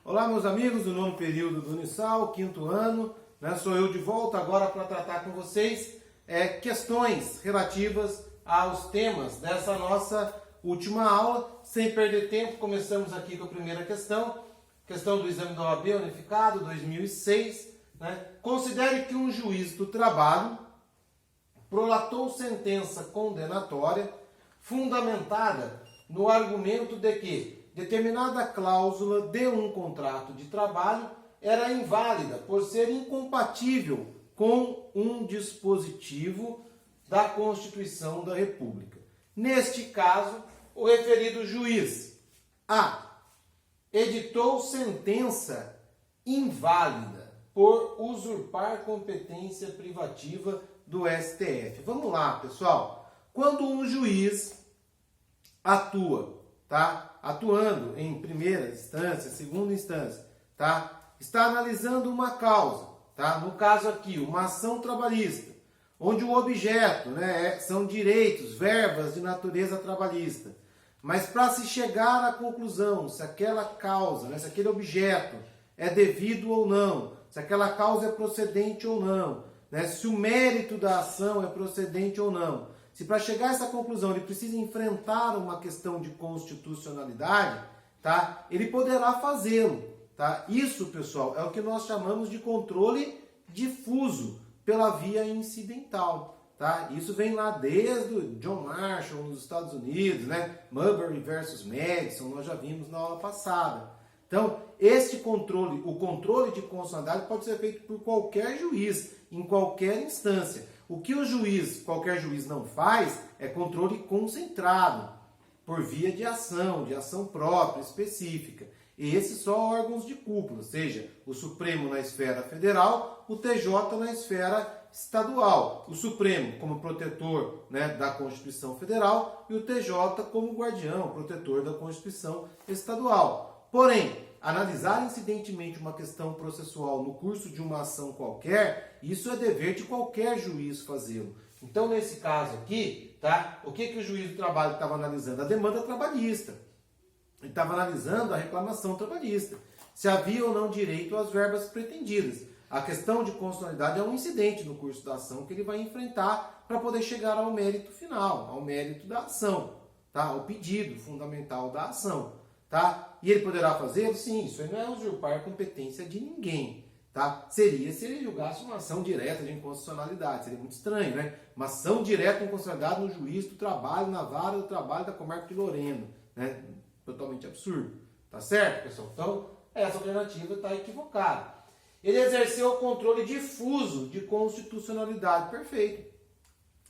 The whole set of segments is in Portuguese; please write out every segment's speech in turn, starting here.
Olá, meus amigos do nono período do Unisal, quinto ano, sou eu de volta agora para tratar com vocês questões relativas aos temas dessa nossa última aula. Sem perder tempo, começamos aqui com a primeira questão do exame da OAB Unificado 2006. Considere que um juiz do trabalho prolatou sentença condenatória fundamentada no argumento de que determinada cláusula de um contrato de trabalho era inválida por ser incompatível com um dispositivo da Constituição da República. Neste caso, o referido juiz A editou sentença inválida por usurpar competência privativa do STF. Vamos lá, pessoal. Quando um juiz atuando em primeira instância, segunda instância, está analisando uma causa, no caso aqui, uma ação trabalhista, onde o objeto são direitos, verbas de natureza trabalhista, mas para se chegar à conclusão se aquela causa, se aquele objeto é devido ou não, se aquela causa é procedente ou não, se o mérito da ação é procedente ou não, se para chegar a essa conclusão ele precisa enfrentar uma questão de constitucionalidade, ele poderá fazê-lo. Isso, pessoal, é o que nós chamamos de controle difuso pela via incidental. Isso vem lá desde o John Marshall nos Estados Unidos, Marbury versus Madison, nós já vimos na aula passada. Então, o controle de constitucionalidade pode ser feito por qualquer juiz, em qualquer instância. O que qualquer juiz não faz, é controle concentrado, por via de ação própria, específica. E esses só órgãos de cúpula, ou seja, o Supremo na esfera federal, o TJ na esfera estadual. O Supremo como protetor da Constituição Federal e o TJ como guardião, protetor da Constituição Estadual. Porém, analisar incidentemente uma questão processual no curso de uma ação qualquer, isso é dever de qualquer juiz fazê-lo. Então, nesse caso aqui, o que o juiz do trabalho estava analisando? A demanda trabalhista. Ele estava analisando a reclamação trabalhista. Se havia ou não direito às verbas pretendidas. A questão de constitucionalidade é um incidente no curso da ação que ele vai enfrentar para poder chegar ao mérito final, ao mérito da ação, ao pedido fundamental da ação. E ele poderá fazer? Sim, isso aí não é usurpar a competência de ninguém. Seria se ele julgasse uma ação direta de inconstitucionalidade. Seria muito estranho, Uma ação direta de inconstitucionalidade no juiz do trabalho, na vara do trabalho da comarca de Lorena. Totalmente absurdo. Tá certo, pessoal? Então, essa alternativa está equivocada. Ele exerceu o controle difuso de constitucionalidade. Perfeito.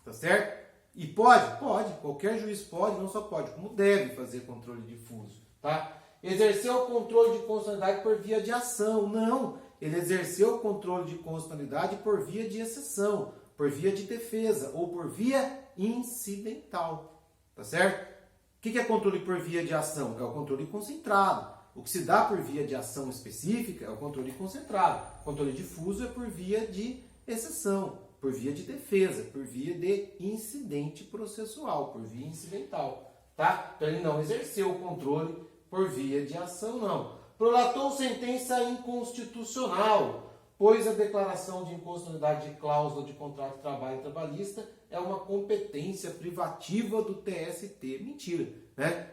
Tá certo? E pode? Pode. Qualquer juiz pode, não só pode, como deve fazer controle difuso. Exerceu o controle de constitucionalidade por via de ação. Não. Ele exerceu o controle de constitucionalidade por via de exceção, por via de defesa ou por via incidental. Tá certo? O que é controle por via de ação? É o controle concentrado. O que se dá por via de ação específica é o controle concentrado. O controle difuso é por via de exceção, por via de defesa, por via de incidente processual, por via incidental. Então ele não exerceu o controle por via de ação, não. Prolatou sentença inconstitucional, pois a declaração de inconstitucionalidade de cláusula de contrato de trabalho trabalhista é uma competência privativa do TST. Mentira,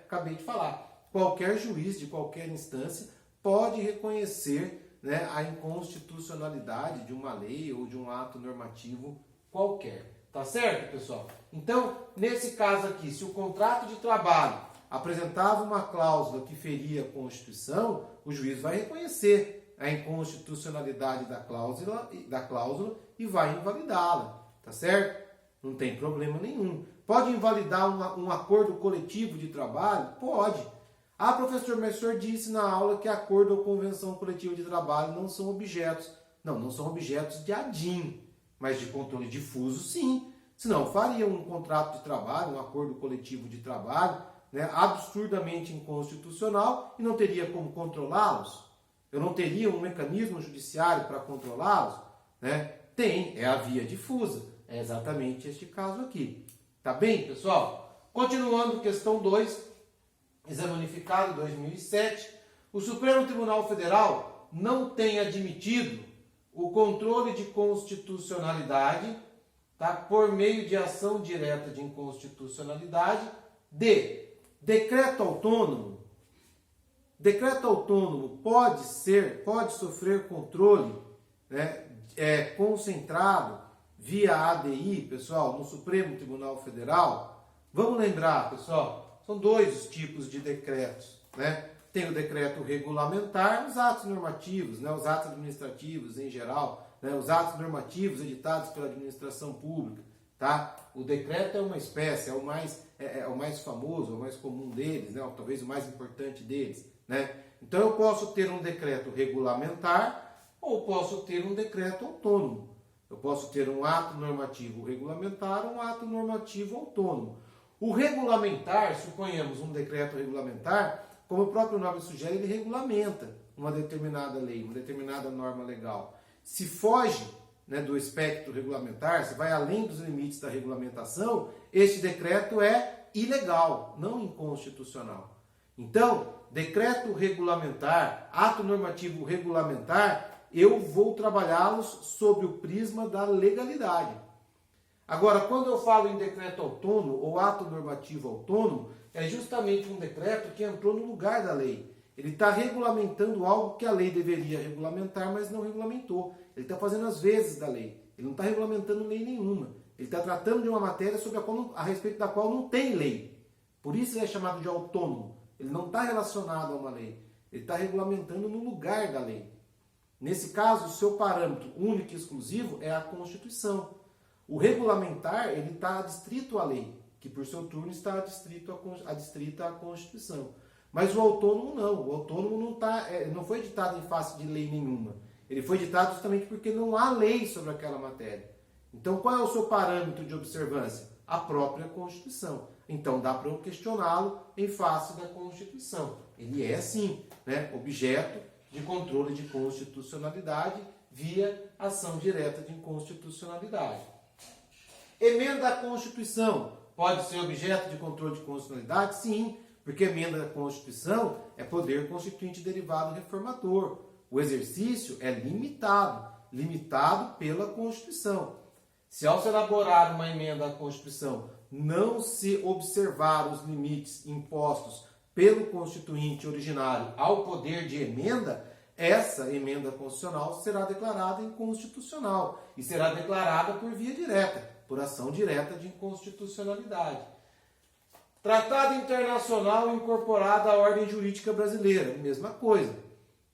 Acabei de falar. Qualquer juiz de qualquer instância pode reconhecer a inconstitucionalidade de uma lei ou de um ato normativo qualquer. Tá certo, pessoal? Então, nesse caso aqui, se o contrato de trabalho apresentava uma cláusula que feria a Constituição, o juiz vai reconhecer a inconstitucionalidade da cláusula e vai invalidá-la. Tá certo? Não tem problema nenhum. Pode invalidar um acordo coletivo de trabalho? Pode. Professor, mas o senhor disse na aula que acordo ou convenção coletiva de trabalho não são objetos. Não são objetos de ADIM, mas de controle difuso, sim. Senão faria um contrato de trabalho, um acordo coletivo de trabalho, absurdamente inconstitucional e não teria como controlá-los? Eu não teria um mecanismo judiciário para controlá-los? Tem, é a via difusa. É exatamente este caso aqui. Tá bem, pessoal? Continuando, questão 2, Exame Unificado 2007. O Supremo Tribunal Federal não tem admitido o controle de constitucionalidade, tá, por meio de ação direta de inconstitucionalidade de decreto autônomo. Decreto autônomo pode sofrer controle, né, concentrado via ADI, pessoal, no Supremo Tribunal Federal. Vamos lembrar, pessoal, são dois os tipos de decretos, né? Tem o decreto regulamentar, os atos normativos, né, os atos administrativos em geral, né, os atos normativos editados pela administração pública, tá? O decreto é uma espécie, é o mais famoso, é o mais comum deles, né, talvez o mais importante deles, né? Então eu posso ter um decreto regulamentar ou posso ter um decreto autônomo. Eu posso ter um ato normativo regulamentar ou um ato normativo autônomo. O regulamentar, suponhamos um decreto regulamentar, como o próprio nome sugere, ele regulamenta uma determinada lei, uma determinada norma legal. Se foge, né, do espectro regulamentar, se vai além dos limites da regulamentação, este decreto é ilegal, não inconstitucional. Então, decreto regulamentar, ato normativo regulamentar, eu vou trabalhá-los sob o prisma da legalidade. Agora, quando eu falo em decreto autônomo ou ato normativo autônomo, é justamente um decreto que entrou no lugar da lei. Ele está regulamentando algo que a lei deveria regulamentar, mas não regulamentou. Ele está fazendo as vezes da lei. Ele não está regulamentando lei nenhuma. Ele está tratando de uma matéria sobre a respeito da qual não tem lei. Por isso ele é chamado de autônomo. Ele não está relacionado a uma lei. Ele está regulamentando no lugar da lei. Nesse caso, o seu parâmetro único e exclusivo é a Constituição. O regulamentar, ele está adstrito à lei, que por seu turno está adstrita à Constituição. Mas o autônomo não. O autônomo não foi ditado em face de lei nenhuma. Ele foi ditado justamente porque não há lei sobre aquela matéria. Então, qual é o seu parâmetro de observância? A própria Constituição. Então, dá para eu questioná-lo em face da Constituição. Ele é, sim, né, objeto de controle de constitucionalidade via ação direta de inconstitucionalidade. Emenda à Constituição pode ser objeto de controle de constitucionalidade? Sim, porque emenda à Constituição é poder constituinte derivado reformador. O exercício é limitado pela Constituição. Se ao se elaborar uma emenda à Constituição não se observar os limites impostos pelo constituinte originário ao poder de emenda, essa emenda constitucional será declarada inconstitucional e será declarada por via direta, por ação direta de inconstitucionalidade. Tratado internacional incorporado à ordem jurídica brasileira, mesma coisa.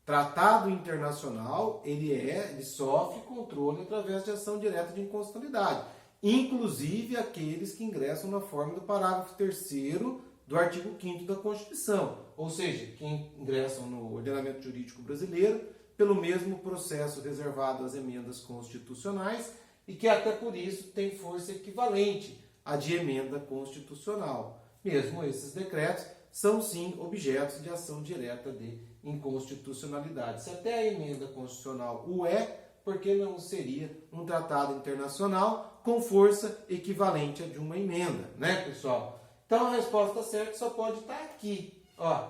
Tratado internacional, ele sofre controle através de ação direta de inconstitucionalidade, inclusive aqueles que ingressam na forma do parágrafo 3º do artigo 5º da Constituição, ou seja, que ingressam no ordenamento jurídico brasileiro pelo mesmo processo reservado às emendas constitucionais e que até por isso tem força equivalente à de emenda constitucional. Mesmo esses decretos são sim objetos de ação direta de inconstitucionalidade. Se até a emenda constitucional o é, por que não seria um tratado internacional com força equivalente à de uma emenda, né, pessoal? Então a resposta certa só pode estar aqui. Ó,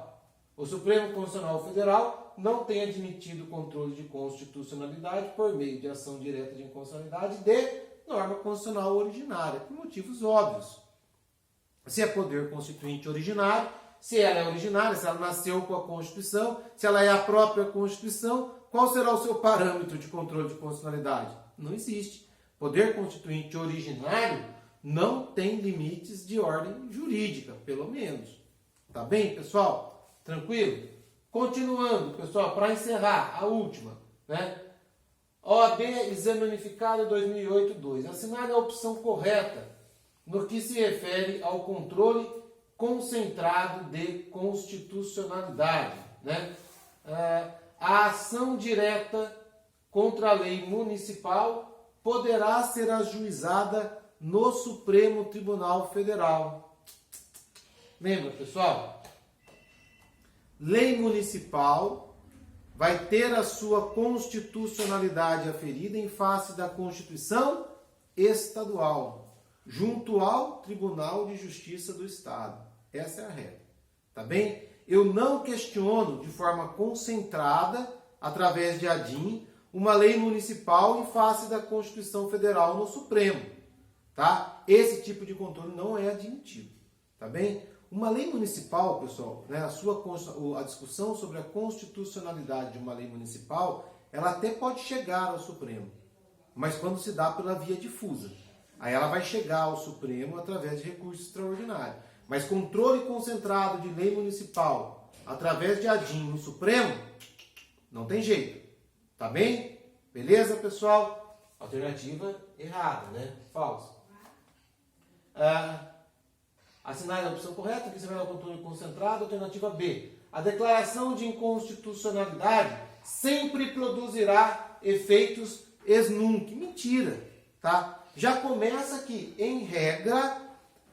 o Supremo Constitucional Federal não tem admitido o controle de constitucionalidade por meio de ação direta de inconstitucionalidade de norma constitucional originária, por motivos óbvios. Se é poder constituinte originário, se ela é originária, se ela nasceu com a Constituição, se ela é a própria Constituição, qual será o seu parâmetro de controle de constitucionalidade? Não existe. Poder constituinte originário não tem limites de ordem jurídica, pelo menos. Tá bem, pessoal? Tranquilo? Continuando, pessoal, para encerrar, a última, né? OAB Exame Unificado 2008-2. Assinale a opção correta no que se refere ao controle concentrado de constitucionalidade, né? A ação direta contra a lei municipal poderá ser ajuizada no Supremo Tribunal Federal. Lembra, pessoal? Lei municipal vai ter a sua constitucionalidade aferida em face da Constituição estadual, junto ao Tribunal de Justiça do Estado. Essa é a regra. Tá bem? eu não questiono de forma concentrada, através de ADIM, uma lei municipal em face da Constituição Federal no Supremo. Tá? Esse tipo de controle não é admitido. Tá bem? Uma lei municipal, pessoal, né, a discussão sobre a constitucionalidade de uma lei municipal, ela até pode chegar ao Supremo, mas quando se dá pela via difusa. Aí ela vai chegar ao Supremo através de recurso extraordinário. Mas controle concentrado de lei municipal através de ADIM no Supremo, não tem jeito. Tá bem? Beleza, pessoal? Alternativa errada, né? Falso. Assinar a opção correta, que você vai dar o controle concentrado. Alternativa B. A declaração de inconstitucionalidade sempre produzirá efeitos ex nunc. Mentira, tá? Já começa aqui, em regra,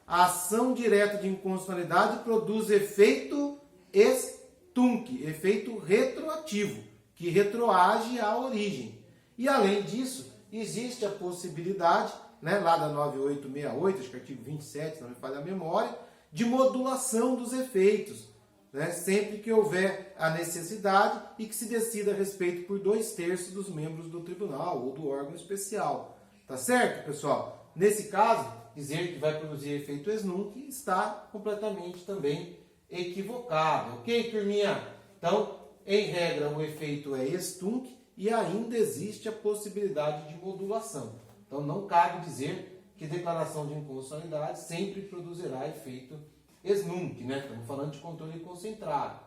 a ação direta de inconstitucionalidade produz efeito ex tunc, efeito retroativo, que retroage à origem. E além disso, existe a possibilidade, né, lá da 9868, acho que artigo 27, se não me falha a memória, de modulação dos efeitos, né, sempre que houver a necessidade e que se decida a respeito por 2/3 dos membros do tribunal ou do órgão especial. Tá certo, pessoal? Nesse caso, dizer que vai produzir efeito ex nunc está completamente também equivocado. Ok, turminha? Então, em regra, o efeito é ex tunc e ainda existe a possibilidade de modulação. Então, não cabe dizer que declaração de inconstitucionalidade sempre produzirá efeito ex nunc, né? Estamos falando de controle concentrado.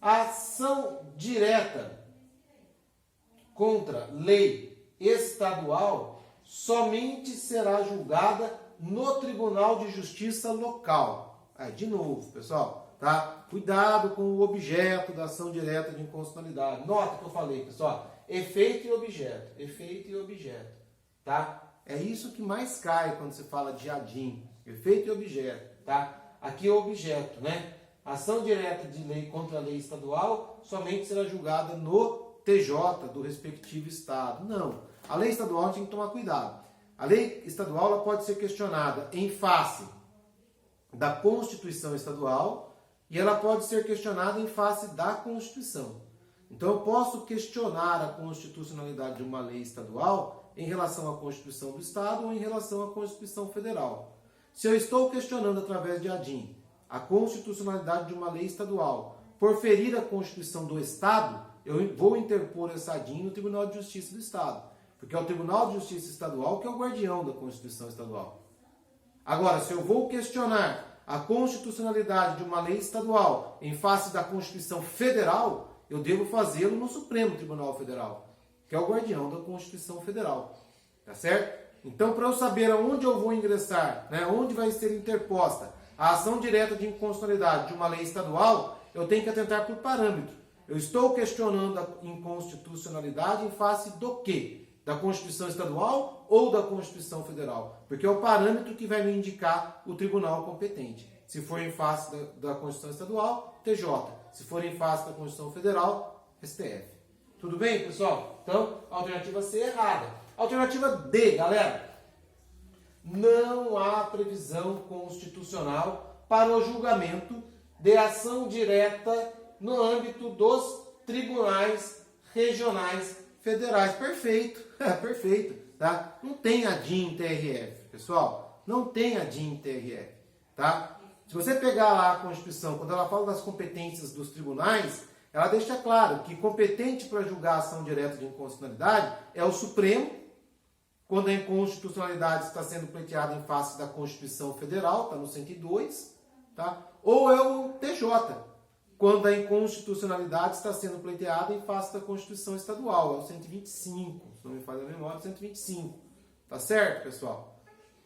A ação direta contra lei estadual somente será julgada no Tribunal de Justiça local. De novo, pessoal, tá? Cuidado com o objeto da ação direta de inconstitucionalidade. Nota que eu falei, pessoal, efeito e objeto, tá? É isso que mais cai quando se fala de ADIM, efeito e objeto, tá? Aqui é o objeto, né? Ação direta de lei contra a lei estadual somente será julgada no TJ do respectivo estado. Não. A lei estadual a gente tem que tomar cuidado. A lei estadual ela pode ser questionada em face da Constituição estadual e ela pode ser questionada em face da Constituição. Então eu posso questionar a constitucionalidade de uma lei estadual em relação à Constituição do Estado ou em relação à Constituição Federal. Se eu estou questionando através de ADIM a constitucionalidade de uma lei estadual por ferir a Constituição do Estado, eu vou interpor essa ADIM no Tribunal de Justiça do Estado, porque é o Tribunal de Justiça Estadual que é o guardião da Constituição Estadual. Agora, se eu vou questionar a constitucionalidade de uma lei estadual em face da Constituição Federal, eu devo fazê-lo no Supremo Tribunal Federal, que é o guardião da Constituição Federal. Tá certo? Então, para eu saber aonde eu vou ingressar, né, onde vai ser interposta a ação direta de inconstitucionalidade de uma lei estadual, eu tenho que atentar por parâmetro. Eu estou questionando a inconstitucionalidade em face do quê? Da Constituição Estadual ou da Constituição Federal? Porque é o parâmetro que vai me indicar o tribunal competente. Se for em face da Constituição Estadual, TJ. Se for em face da Constituição Federal, STF. Tudo bem, pessoal? Então, a alternativa C é errada. Alternativa D, galera. Não há previsão constitucional para o julgamento de ação direta no âmbito dos tribunais regionais federais. Perfeito, perfeito, tá? Não tem ADIM TRF, pessoal, não tem ADIM TRF, tá? Se você pegar lá a Constituição, quando ela fala das competências dos tribunais, ela deixa claro que competente para julgar a ação direta de inconstitucionalidade é o Supremo, quando a inconstitucionalidade está sendo pleiteada em face da Constituição Federal, está no 102, tá? Ou é o TJ, quando a inconstitucionalidade está sendo pleiteada em face da Constituição Estadual, é o 125, se não me falha a memória, 125. Tá certo, pessoal?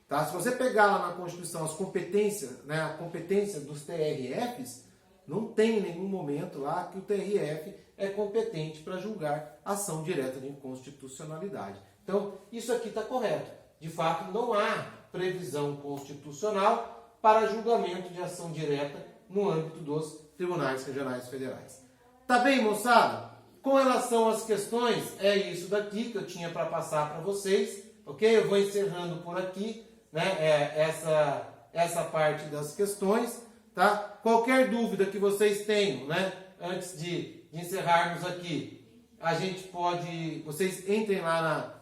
Tá? Se você pegar lá na Constituição as competências, né, a competência dos TRFs, não tem em nenhum momento lá que o TRF é competente para julgar ação direta de inconstitucionalidade. Então, isso aqui está correto. De fato, não há previsão constitucional para julgamento de ação direta no âmbito dos tribunais regionais federais. Tá bem, moçada? Com relação às questões, é isso daqui que eu tinha para passar para vocês, ok? Eu vou encerrando por aqui, né, essa parte das questões, tá? Qualquer dúvida que vocês tenham, né? Antes de encerrarmos aqui, vocês entrem lá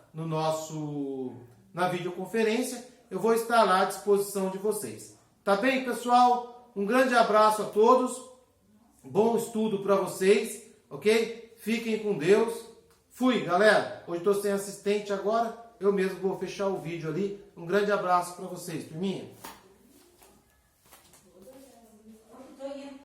na videoconferência, eu vou estar lá à disposição de vocês. Tá bem, pessoal? Um grande abraço a todos, bom estudo para vocês, ok? Fiquem com Deus. Fui, galera. Hoje estou sem assistente agora, eu mesmo vou fechar o vídeo ali. Um grande abraço para vocês, turminha.